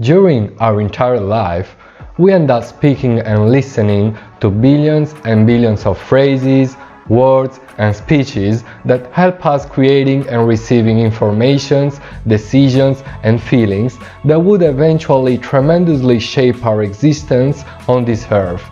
During our entire life, we end up speaking and listening to billions and billions of phrases, words and speeches that help us creating and receiving informations, decisions and feelings that would eventually tremendously shape our existence on this earth.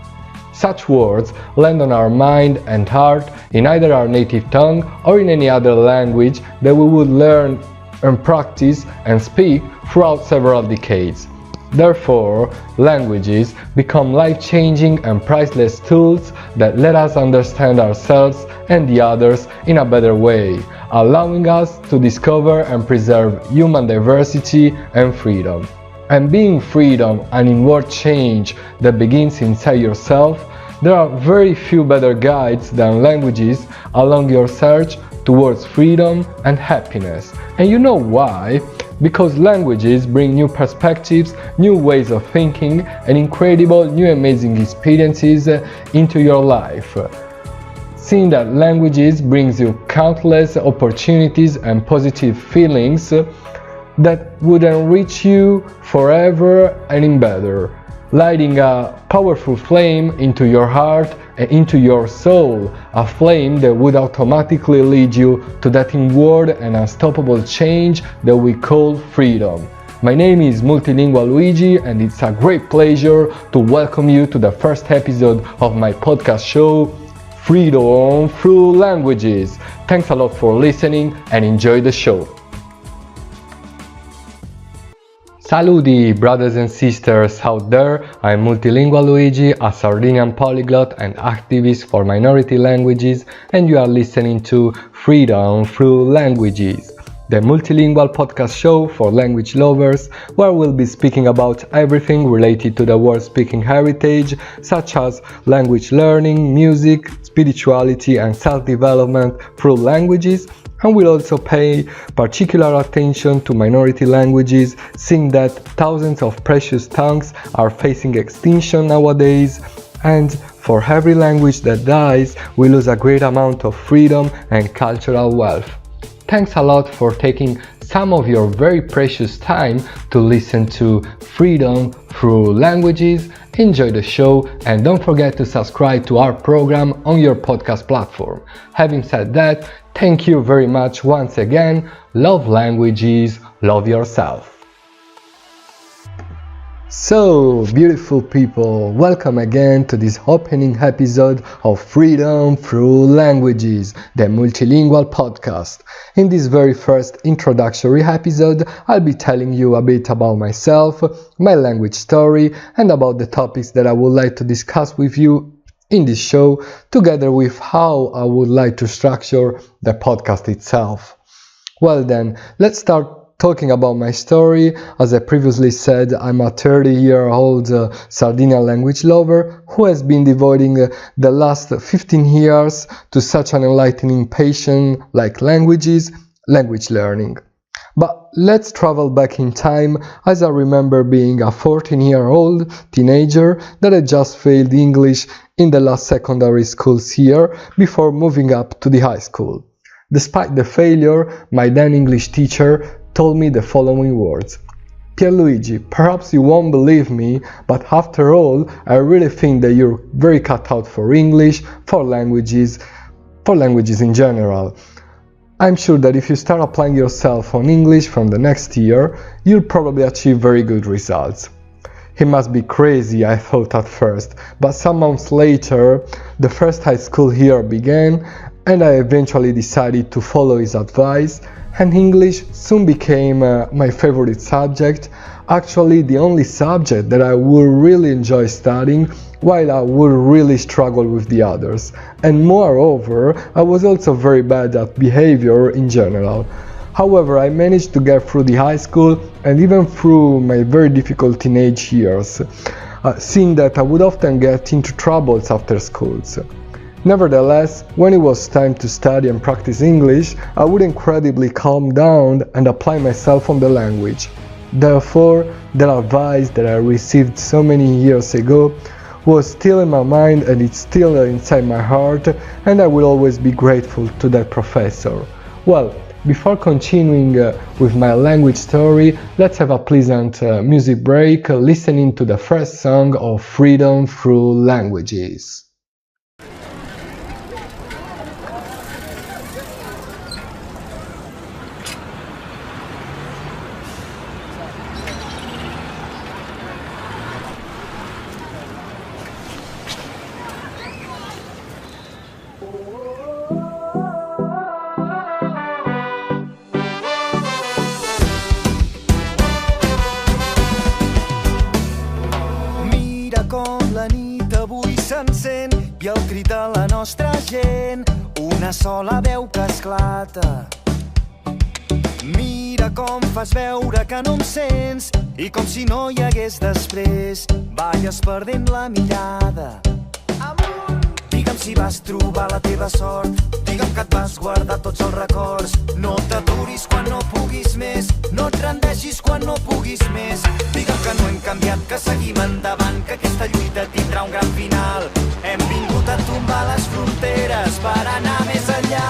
Such words land on our mind and heart in either our native tongue or in any other language that we would learn and practice and speak throughout several decades. Therefore, languages become life-changing and priceless tools that let us understand ourselves and the others in a better way, allowing us to discover and preserve human diversity and freedom. And being freedom and inward change that begins inside yourself, there are very few better guides than languages along your search towards freedom and happiness. And you know why? Because languages bring new perspectives, new ways of thinking, and incredible new amazing experiences into your life. Seeing that languages brings you countless opportunities and positive feelings that would enrich you forever and in better, lighting a powerful flame into your heart and into your soul, a flame that would automatically lead you to that inward and unstoppable change that we call freedom. My name is Multilingual Luigi and it's a great pleasure to welcome you to the first episode of my podcast show, Freedom Through Languages. Thanks a lot for listening and enjoy the show. Saluti, brothers and sisters out there, I'm Multilingual Luigi, a Sardinian polyglot and activist for minority languages, and you are listening to Freedom Through Languages, the multilingual podcast show for language lovers, where we'll be speaking about everything related to the word-speaking heritage, such as language learning, music, spirituality and self-development through languages, and we'll also pay particular attention to minority languages, seeing that thousands of precious tongues are facing extinction nowadays, and for every language that dies, we lose a great amount of freedom and cultural wealth. Thanks a lot for taking some of your very precious time to listen to Freedom Through Languages. Enjoy the show and don't forget to subscribe to our program on your podcast platform. Having said that, thank you very much once again. Love languages, love yourself. So, beautiful people, welcome again to this opening episode of Freedom Through Languages, the multilingual podcast. In this very first introductory episode, I'll be telling you a bit about myself, my language story, and about the topics that I would like to discuss with you in this show, together with how I would like to structure the podcast itself. Well then, let's start talking about my story. As I previously said, I'm a 30-year-old Sardinian language lover who has been devoting the last 15 years to such an enlightening passion like languages, language learning. But let's travel back in time, as I remember being a 14-year-old teenager that had just failed English in the last secondary schools here before moving up to the high school. Despite the failure, my then English teacher told me the following words: Pierluigi, perhaps you won't believe me, but after all, I really think that you're very cut out for English, for languages in general. I'm sure that if you start applying yourself on English from the next year, you'll probably achieve very good results. He must be crazy, I thought at first, but some months later, the first high school here began, and I eventually decided to follow his advice, and English soon became my favorite subject, actually the only subject that I would really enjoy studying, while I would really struggle with the others. And moreover, I was also very bad at behavior in general. However, I managed to get through the high school and even through my very difficult teenage years, seeing that I would often get into troubles after schools. Nevertheless, when it was time to study and practice English, I would incredibly calm down and apply myself on the language. Therefore, the advice that I received so many years ago was still in my mind and it's still inside my heart, and I will always be grateful to that professor. Well, Before continuing with my language story, let's have a pleasant music break listening to the first song of Freedom Through Languages. Com la nit avui s'encén i el crit de la nostra gent, una sola veu que esclata. Mira com fas veure que no em sents i com si no hi hagués després, balles perdent la mirada. Digue'm si vas trobar la teva sort, digue'm que et vas guardar tots els records. No t'aturis quan no puguis més, no et rendeixis quan no puguis més. Digue'm que no hem canviat, que seguim endavant, que aquesta lluita tindrà un gran final. Hem vingut a tombar les fronteres per anar més enllà.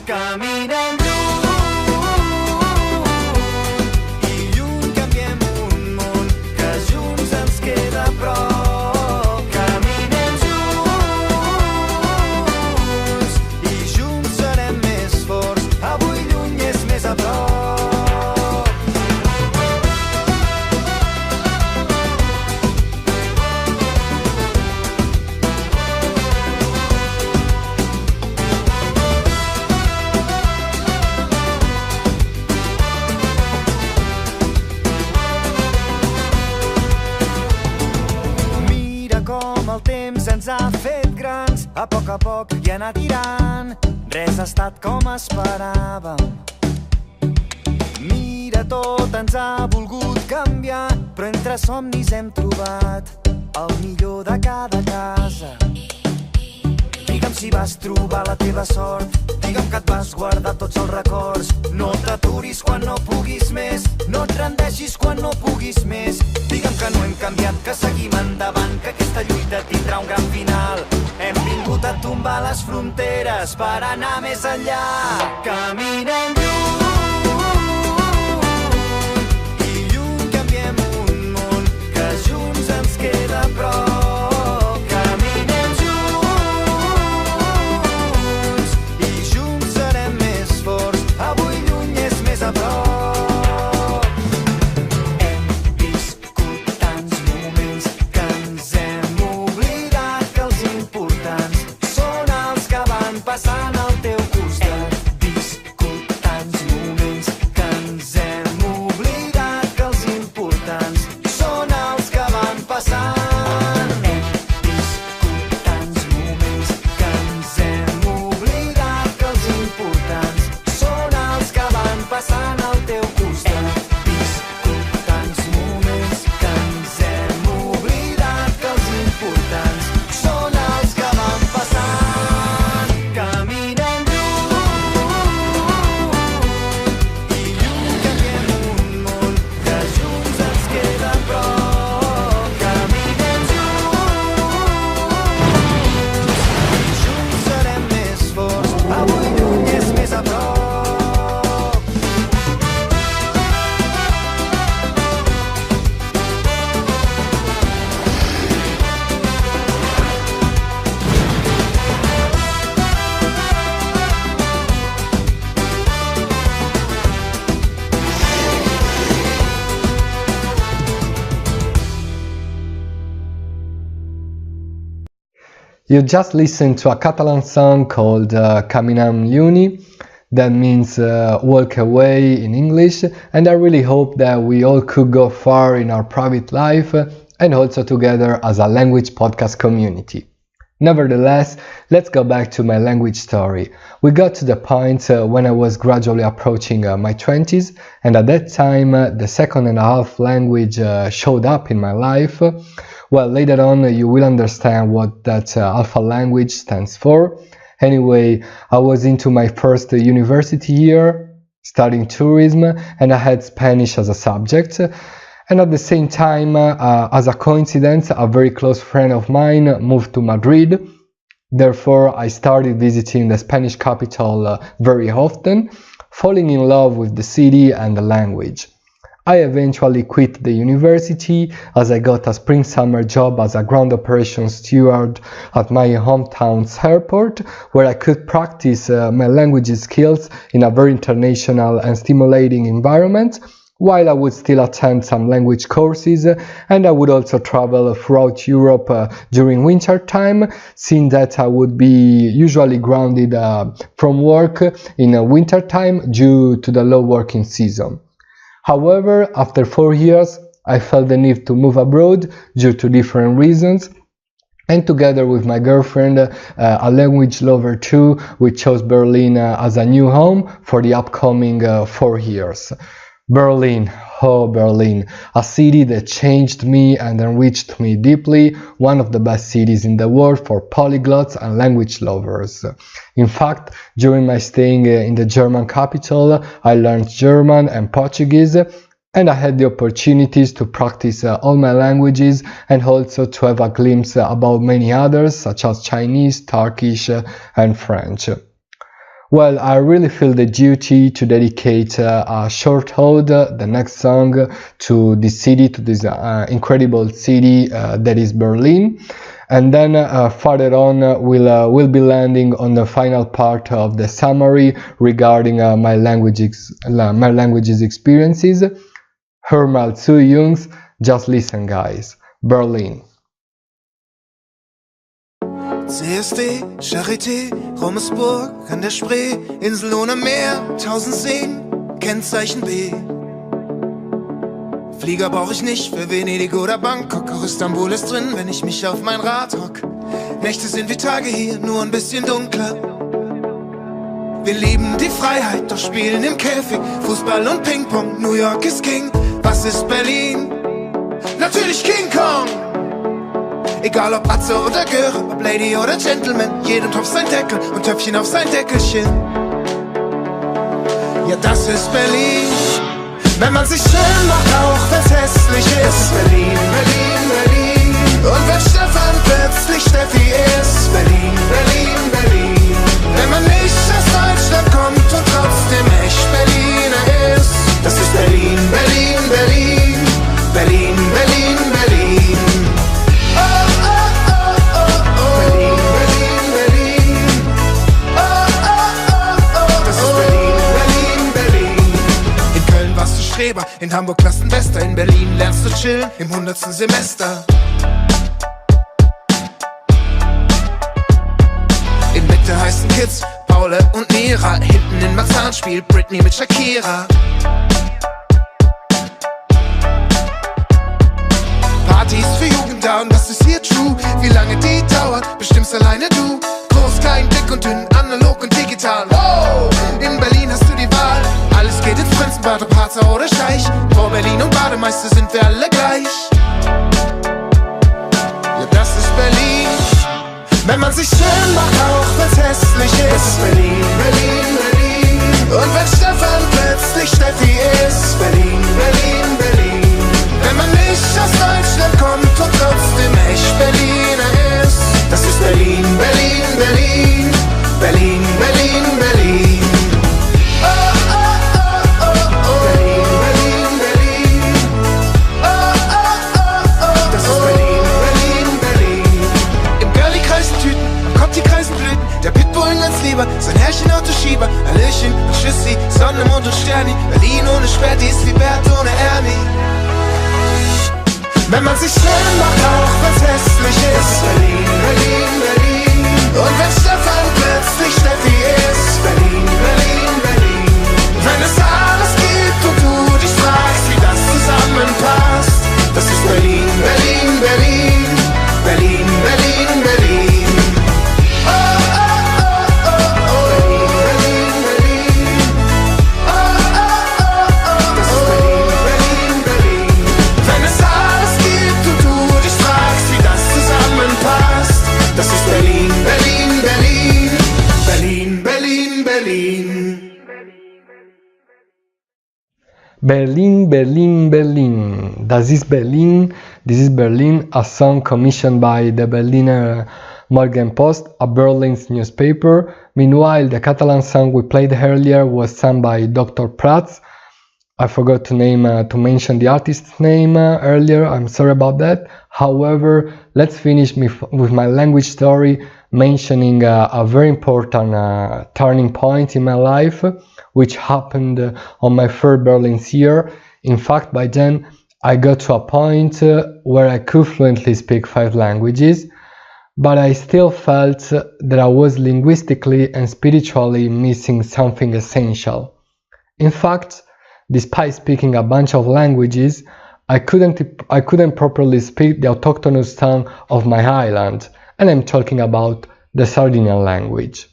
Caminem lluny i lluny canviem un món que junts ens queda a prop. Ens ha fet grans, a poc i anar tirant. Res ha estat com esperàvem. Mira, tot ens ha volgut canviar, però entre somnis hem trobat el millor de cada casa. Digue'm si vas trobar la teva sort, digue'm que et vas guardar tots els records. No t'aturis quan no puguis més, no et rendeixis quan no puguis més. Digue'm que no hem canviat, que seguim endavant, que aquesta lluita tindrà un gran final. Hem vingut a tombar les fronteres per anar més enllà. Caminem lluny i lluny canviem un món que junts ens queda a prop. You just listened to a Catalan song called Caminam Lluny, that means walk away in English, and I really hope that we all could go far in our private life and also together as a language podcast community. Nevertheless, let's go back to my language story. We got to the point when I was gradually approaching my 20s, and at that time the second and a half language showed up in my life. Well, later on you will understand what that alpha language stands for. Anyway, I was into my first university year, studying tourism, and I had Spanish as a subject. And at the same time, as a coincidence, a very close friend of mine moved to Madrid. Therefore, I started visiting the Spanish capital very often. falling in love with the city and the language. I eventually quit the university as I got a spring-summer job as a ground operations steward at my hometown's airport, where I could practice my language skills in a very international and stimulating environment, while I would still attend some language courses, and I would also travel throughout Europe during winter time, seeing that I would be usually grounded from work in winter time due to the low working season. However, after 4 years, I felt the need to move abroad due to different reasons, and together with my girlfriend, a language lover too, we chose Berlin as a new home for the upcoming 4 years. Berlin, oh Berlin, a city that changed me and enriched me deeply, one of the best cities in the world for polyglots and language lovers. In fact, during my staying in the German capital, I learned German and Portuguese, and I had the opportunities to practice all my languages and also to have a glimpse about many others, such as Chinese, Turkish, and French. Well, I really feel the duty to dedicate a short ode, the next song, to this city, to this incredible city that is Berlin. And then further on, we'll be landing on the final part of the summary regarding my languages experiences. Hör mal zu, Jungs. Just listen, guys. Berlin. CSD, Charité, Rummelsburg, an der Spree, Insel ohne Meer, 1000 Seen, Kennzeichen B. Flieger brauch ich nicht für Venedig oder Bangkok, auch Istanbul ist drin, wenn ich mich auf mein Rad hock. Nächte sind wie Tage hier, nur ein bisschen dunkler. Wir lieben die Freiheit, doch spielen im Käfig, Fußball und Ping-Pong, New York ist King. Was ist Berlin? Natürlich King Kong! Egal ob Atze oder Göre, ob Lady oder Gentleman, jedem Topf sein Deckel und Töpfchen auf sein Deckelchen. Ja, das ist Berlin. Wenn man sich schön macht, auch wenn's hässlich ist. Das ist Berlin, Berlin, Berlin. Und wenn Stefan plötzlich Steffi ist. Berlin, Berlin, Berlin. Wenn man nicht aus Deutschland kommt und trotzdem echt Berliner ist. Das ist Berlin, Berlin, Berlin. Berlin, Berlin, Berlin. In Hamburg Klassenbester, in Berlin lernst du chillen im 100. Semester. In Mitte heißen Kids Paul und Mira, hinten in Marzahn spielt Britney mit Shakira. Partys für Jugend da und was ist hier true? Wie lange die dauert, bestimmst alleine du. Groß, klein, dick und dünn, analog und digital. Wow, in Berlin hast du die Wahl. Alles geht ins Prinzenbad, ob Harzer oder Scheich. Vor Berlin und Bademeister sind wir alle gleich. Ja, das ist Berlin. Wenn man sich schön macht, auch wenn's hässlich ist. Das ist Berlin, Berlin, Berlin. Und wenn Stefan plötzlich Steffi ist. Berlin, Berlin, Berlin. Wenn man nicht aus Deutschland kommt und trotzdem echt Berliner ist. Das ist Berlin, Berlin, Berlin. Berlin, Berlin, Berlin. Der Pitbull ganz lieber, sein Herrchen Autoschieber, Hallöchen und Tschüssi, Sonne, Mond und Sterni. Berlin ohne Sperti ist wie Bert ohne Ernie. Wenn man sich schön macht, auch wenn's hässlich ist. Berlin, Berlin, Berlin. Und wenn Stefan plötzlich Steffi ist. Berlin, Berlin, Berlin. Wenn es alles gibt und du dich fragst, wie das zusammenpasst. Das ist Berlin, Berlin, Berlin. Berlin, Berlin, Berlin. Das ist Berlin, Berlin, Berlin. Berlin, Berlin, Berlin. Berlin, Berlin, Berlin. Das ist Berlin. This is Berlin, a song commissioned by the Berliner Morgen Post, a Berlin newspaper. Meanwhile, the Catalan song we played earlier was sung by Dr. Prats. I forgot to mention the artist's name earlier, I'm sorry about that. However, let's finish with my language story, mentioning a very important turning point in my life, which happened on my third Berlin year. In fact, by then, I got to a point where I could fluently speak 5 languages, but I still felt that I was linguistically and spiritually missing something essential. In fact, despite speaking a bunch of languages, I couldn't properly speak the autochthonous tongue of my island, and I'm talking about the Sardinian language.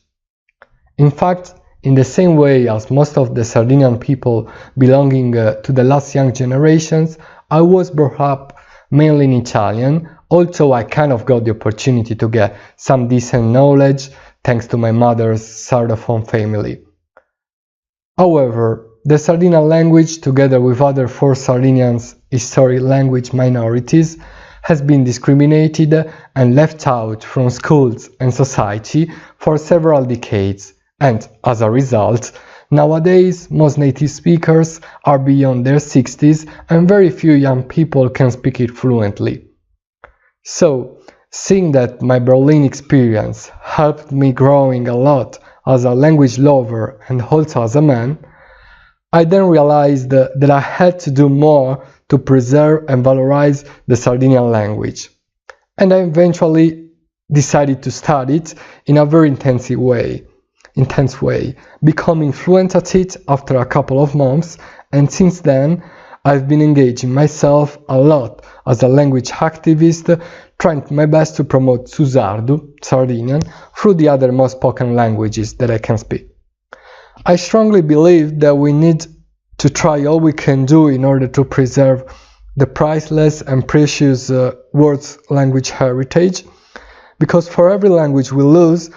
In fact, in the same way as most of the Sardinian people belonging to the last young generations, I was brought up mainly in Italian, although I kind of got the opportunity to get some decent knowledge thanks to my mother's Sardophone family. However, the Sardinian language, together with other 4 Sardinians' historic language minorities, has been discriminated and left out from schools and society for several decades, and as a result, nowadays most native speakers are beyond their 60s and very few young people can speak it fluently. So, seeing that my Berlin experience helped me growing a lot as a language lover and also as a man, I then realized that I had to do more to preserve and valorize the Sardinian language. And I eventually decided to study it in a very intense way, becoming fluent at it after a couple of months, and since then I've been engaging myself a lot as a language activist, trying my best to promote Susardu, Sardinian, through the other most spoken languages that I can speak. I strongly believe that we need to try all we can do in order to preserve the priceless and precious world's language heritage, because for every language we lose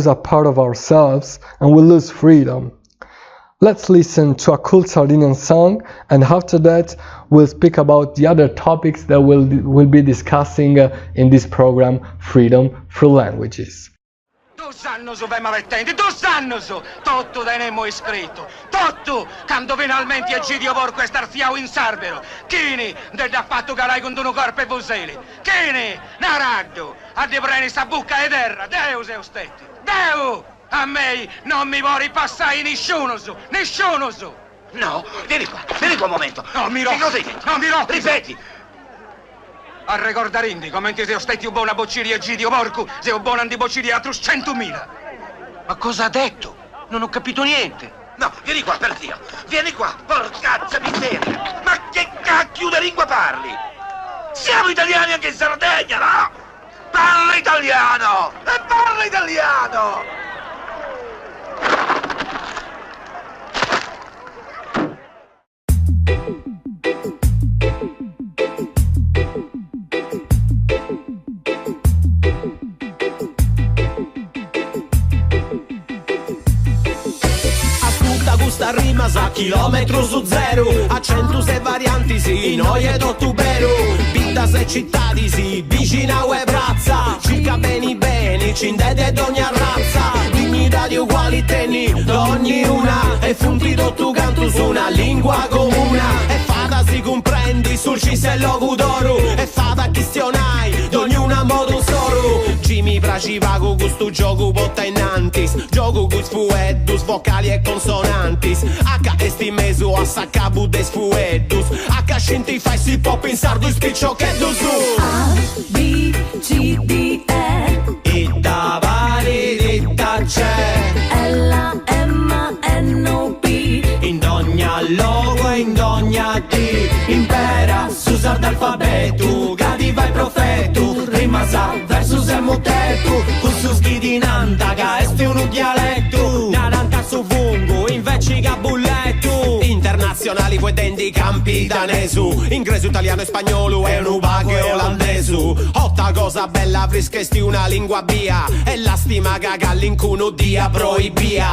a part of ourselves and we lose freedom. Let's listen to a cool Sardinian song, and after that we'll speak about the other topics that we'll be discussing in this program, Freedom Through Languages. Tu sanno su be malettenti, tu sanno su, tutto tenemmo iscritto, tutto, quando finalmente è Gidio Porco e starziao in Sarbero, chini, de da fatto carai con un corpo e vuseli, chini, naragdo, a de preni sta bucca e terra, Deu se ostetti, Deu, a me non mi vuoi passare nessuno su, nessuno su. No, vieni qua un momento. No, mi Che cosa hai detto? No, mi rotto. Ripeti. A ricordare indi, come ti sei ostetti un buona bocciria e Gidio Porco, sei un buon antibocciria a 300.000. Ma cosa ha detto? Non ho capito niente. No, vieni qua, per Dio. Vieni qua, porcazza miseria. Ma che cacchio di lingua parli? Siamo italiani anche in Sardegna, no? Parla italiano! E parla italiano! Questa rima sa chilometro su zero, accento se varianti sì, noi ed ottubero, vita se cittadi sì, vicina e brazza, circa beni beni, cindede d'ogni razza, dignità di uguali tenni, d'ogni una, e fundito tu canto su una lingua comune, e fata si comprendi sul cisello d'oro, e fata questionai, d'ognuna modo solo, mi piaceva con questo gioco botta in antis, gioco con sfueddus, vocali e consonantis, H esti meso a saccabu de sfueddus, H scinti fai si può pensare di spiccio che tu su A, B, C, D, E e da vari detta c'è L, M, N, O, P in ogni logo e in ogni D impera su sard'alfabeto gadi vai profeto rima sa versus e moteto con su schidinanta che esti un dialetto naranta su fungo invece che bulletto internazionali Rimani poi denti campi danesu, ingreso italiano e spagnolo e un ubago e olandese. Otta cosa bella freschesti una lingua via, e la stima cagalli in cuno dia proibia.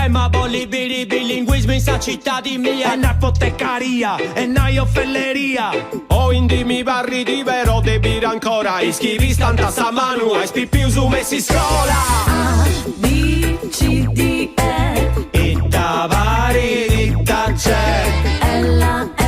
Ma bolli bilinguismo in sta città di mia, e na fottecaria, e na offelleria. O indi mi parli di vero de bir ancora, iscrivi stanta sa manu, hai spipiu su messi scuola. A, B, C, D, E. Itta vari, itta c'è. L,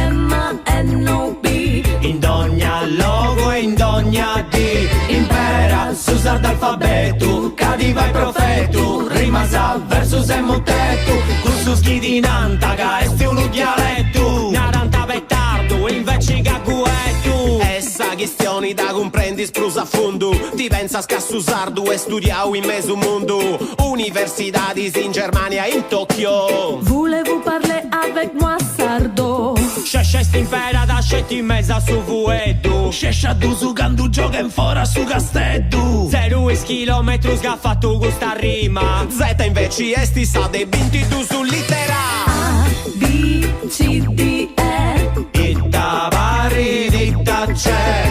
M, N, O, B. In ogni logo e in ogni D. Impera s'usar d'alfabeto, cadiva il profeto, rimasa versus e motetto, cursus ghidinantaga, esti uno dialetto, naranta pettardo, invece caguetto. Essa questioni da comprendi sprusa a fondo, ti pensa scassu sardo e studiau in mezzo mondo, universidades in Germania e in Tokyo. Voulez-vous parler avec moi, sardo? Scescesti impera da scetti in mezzo su vuedo, scescia du su candu gioca fora su castetto. 0 chilometri sgaffatto questa rima, Z invece esti sa de 22 su littera. A, B, C, D, E. Itta vari, itta c'è.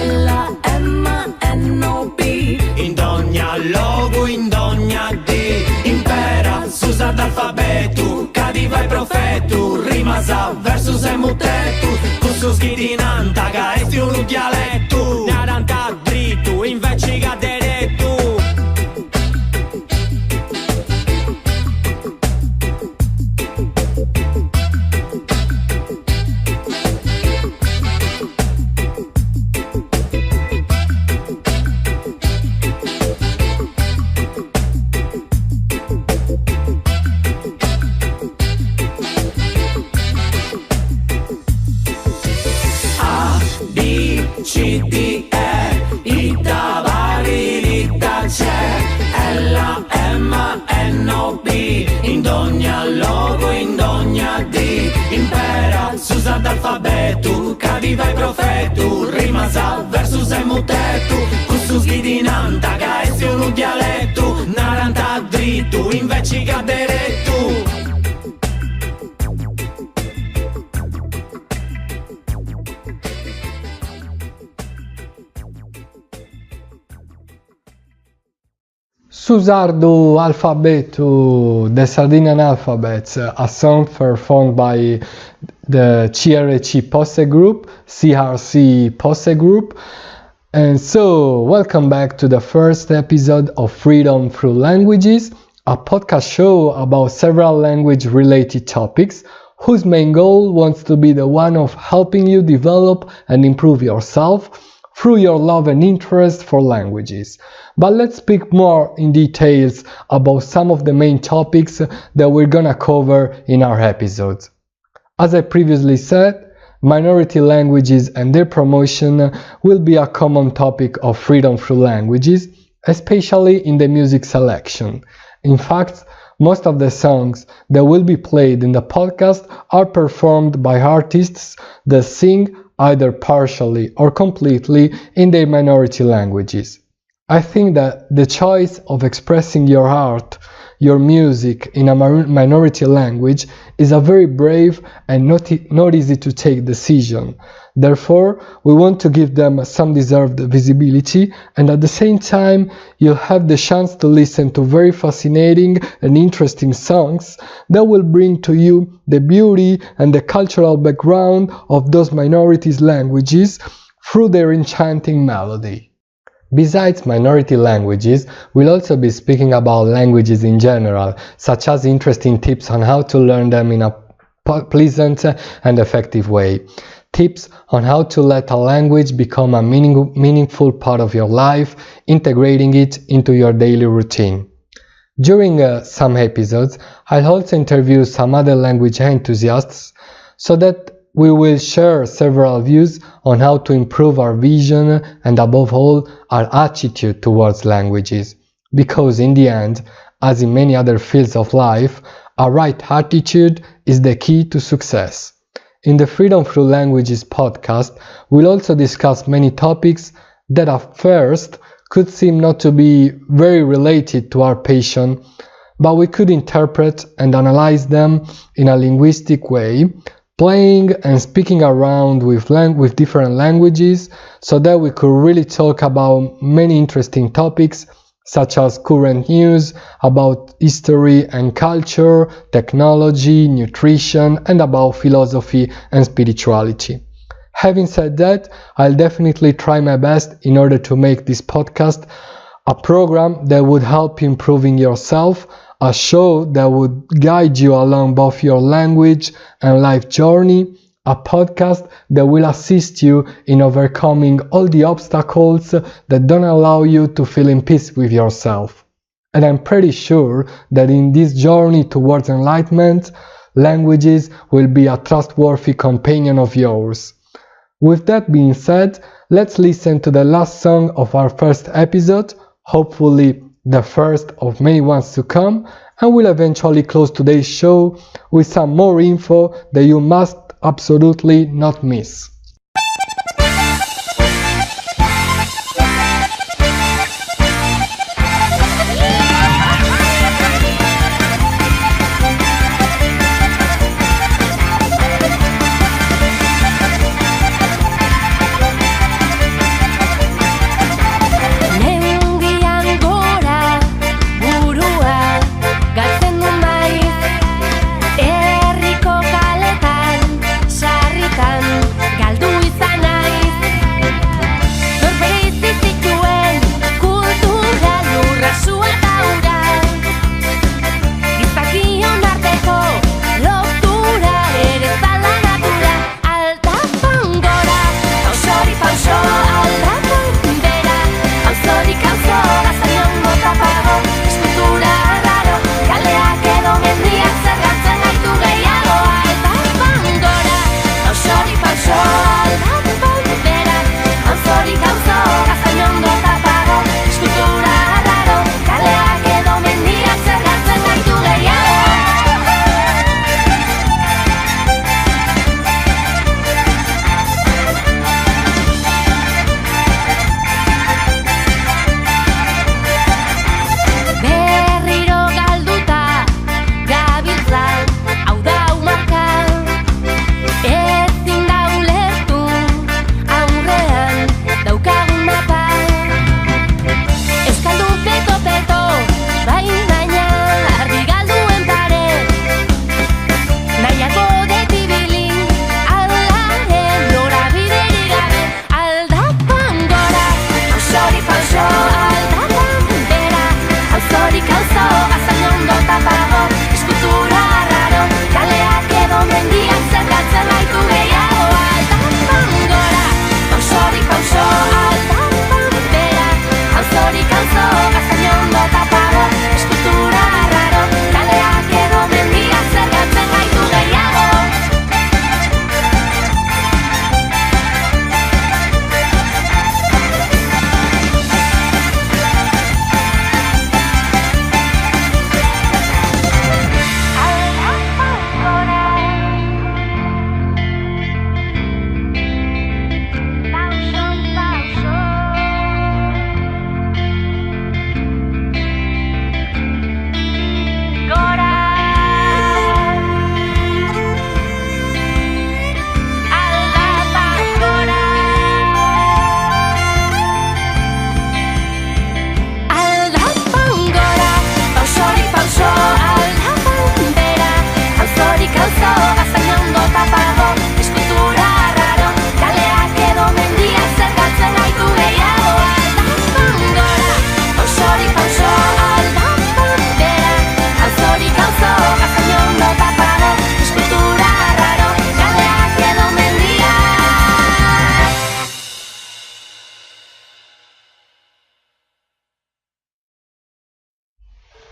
L, M, N, O, B. In ogni logo, in ogni D. Impera s'usa d'alfabeto, cadiva il profeto, rimasa versus e mutetto, cursus ghidinantaga, esti uno dialetto, naranta dritto, invece caderetto. C, D, E, itta vari, itta c'è. L, M, N, O, B. In ogni logo, in ogni D. Impera s'usa d'alfabeto, cadiva il profeto, rimasa versus e mutetto, cursus ghidinantaga, esti uno dialetto, naranta dritto, invece caderetto. Susardo Alfabeto, the Sardinian Alphabets, a song performed by the CRC Posse Group, CRC Posse Group. And so, welcome back to the first episode of Freedom Through Languages, a podcast show about several language-related topics, whose main goal wants to be the one of helping you develop and improve yourself through your love and interest for languages. But let's speak more in details about some of the main topics that we're gonna cover in our episodes. As I previously said, minority languages and their promotion will be a common topic of Freedom Through Languages, especially in the music selection. In fact, most of the songs that will be played in the podcast are performed by artists that sing either partially or completely in their minority languages. I think that the choice of expressing your art, your music in a minority language is a very brave and not easy to take decision. Therefore, we want to give them some deserved visibility, and at the same time, you'll have the chance to listen to very fascinating and interesting songs that will bring to you the beauty and the cultural background of those minorities' languages through their enchanting melody. Besides minority languages, we'll also be speaking about languages in general, such as interesting tips on how to learn them in a pleasant and effective way. Tips on how to let a language become a meaningful part of your life, integrating it into your daily routine. During some episodes, I'll also interview some other language enthusiasts so that we will share several views on how to improve our vision and, above all, our attitude towards languages. Because in the end, as in many other fields of life, a right attitude is the key to success. In the Freedom Through Languages podcast, we'll also discuss many topics that at first could seem not to be very related to our passion, but we could interpret and analyze them in a linguistic way playing and speaking around with different languages so that we could really talk about many interesting topics such as current news, about history and culture, technology, nutrition, and about philosophy and spirituality. Having said that, I'll definitely try my best in order to make this podcast a program that would help you improving yourself, a show that would guide you along both your language and life journey, a podcast that will assist you in overcoming all the obstacles that don't allow you to feel in peace with yourself. And I'm pretty sure that in this journey towards enlightenment, languages will be a trustworthy companion of yours. With that being said, let's listen to the last song of our first episode, hopefully the first of many ones to come, and we'll eventually close today's show with some more info that you must absolutely not miss.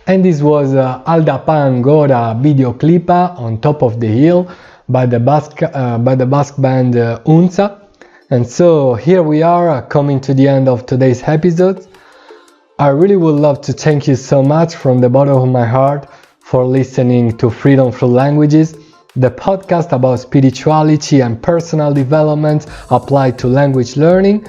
And this was Aldapan Gora videoclipa on top of the hill by the Basque band Unza. And so here we are coming to the end of today's episode. I really would love to thank you so much from the bottom of my heart for listening to Freedom Through Languages, the podcast about spirituality and personal development applied to language learning,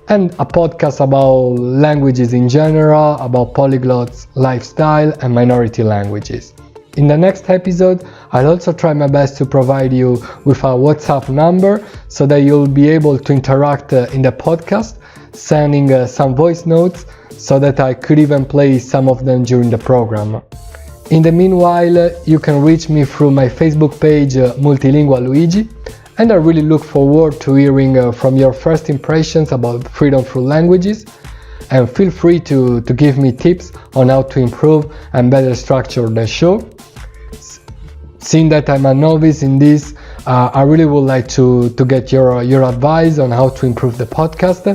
and a podcast about languages in general, about polyglots, lifestyle, and minority languages. In the next episode, I'll also try my best to provide you with a WhatsApp number so that you'll be able to interact in the podcast, sending some voice notes so that I could even play some of them during the program. In the meanwhile, you can reach me through my Facebook page Multilingual Luigi, and I really look forward to hearing from your first impressions about Freedom Through Languages. And feel free to give me tips on how to improve and better structure the show. Seeing that I'm a novice in this, I really would like to get your advice on how to improve the podcast,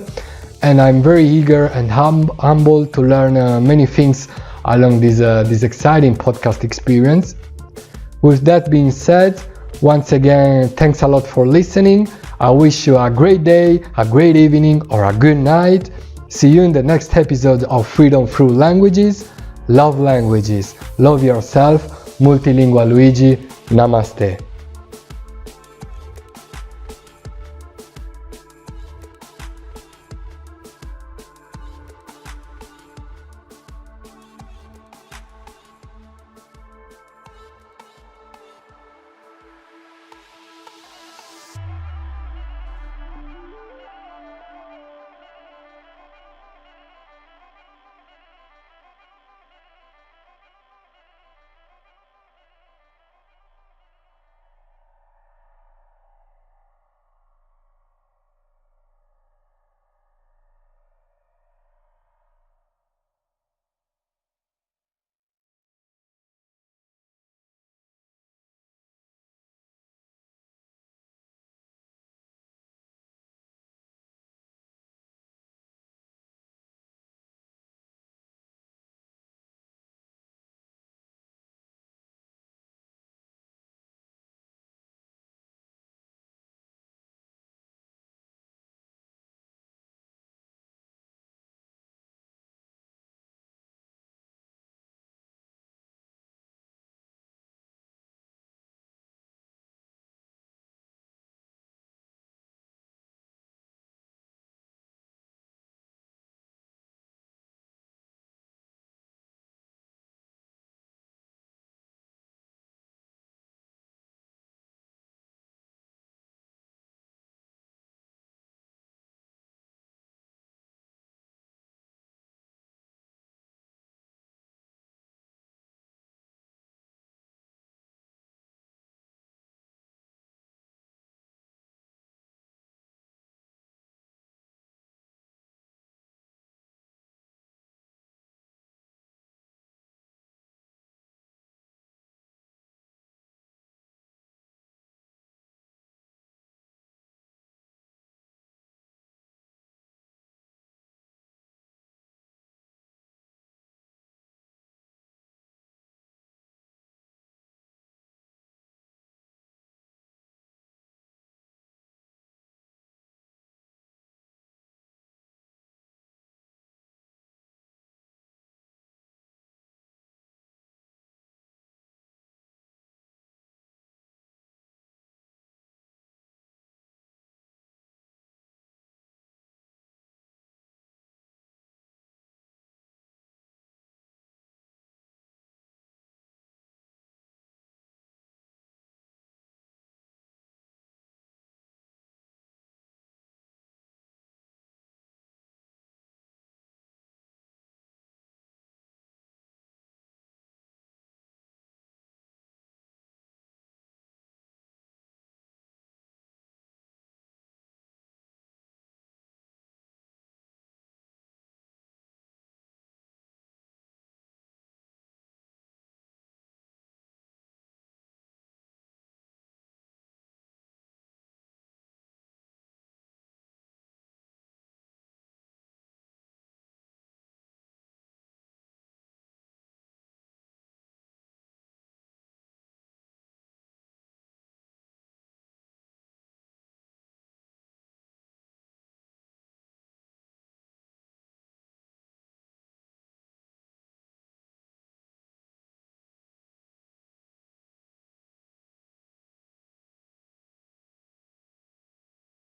and I'm very eager and humble to learn many things along this exciting podcast experience. With that being said, once again, thanks a lot for listening. I wish you a great day, a great evening, or a good night. See you in the next episode of Freedom Through Languages. Love languages, love yourself. Multilingual Luigi, namaste.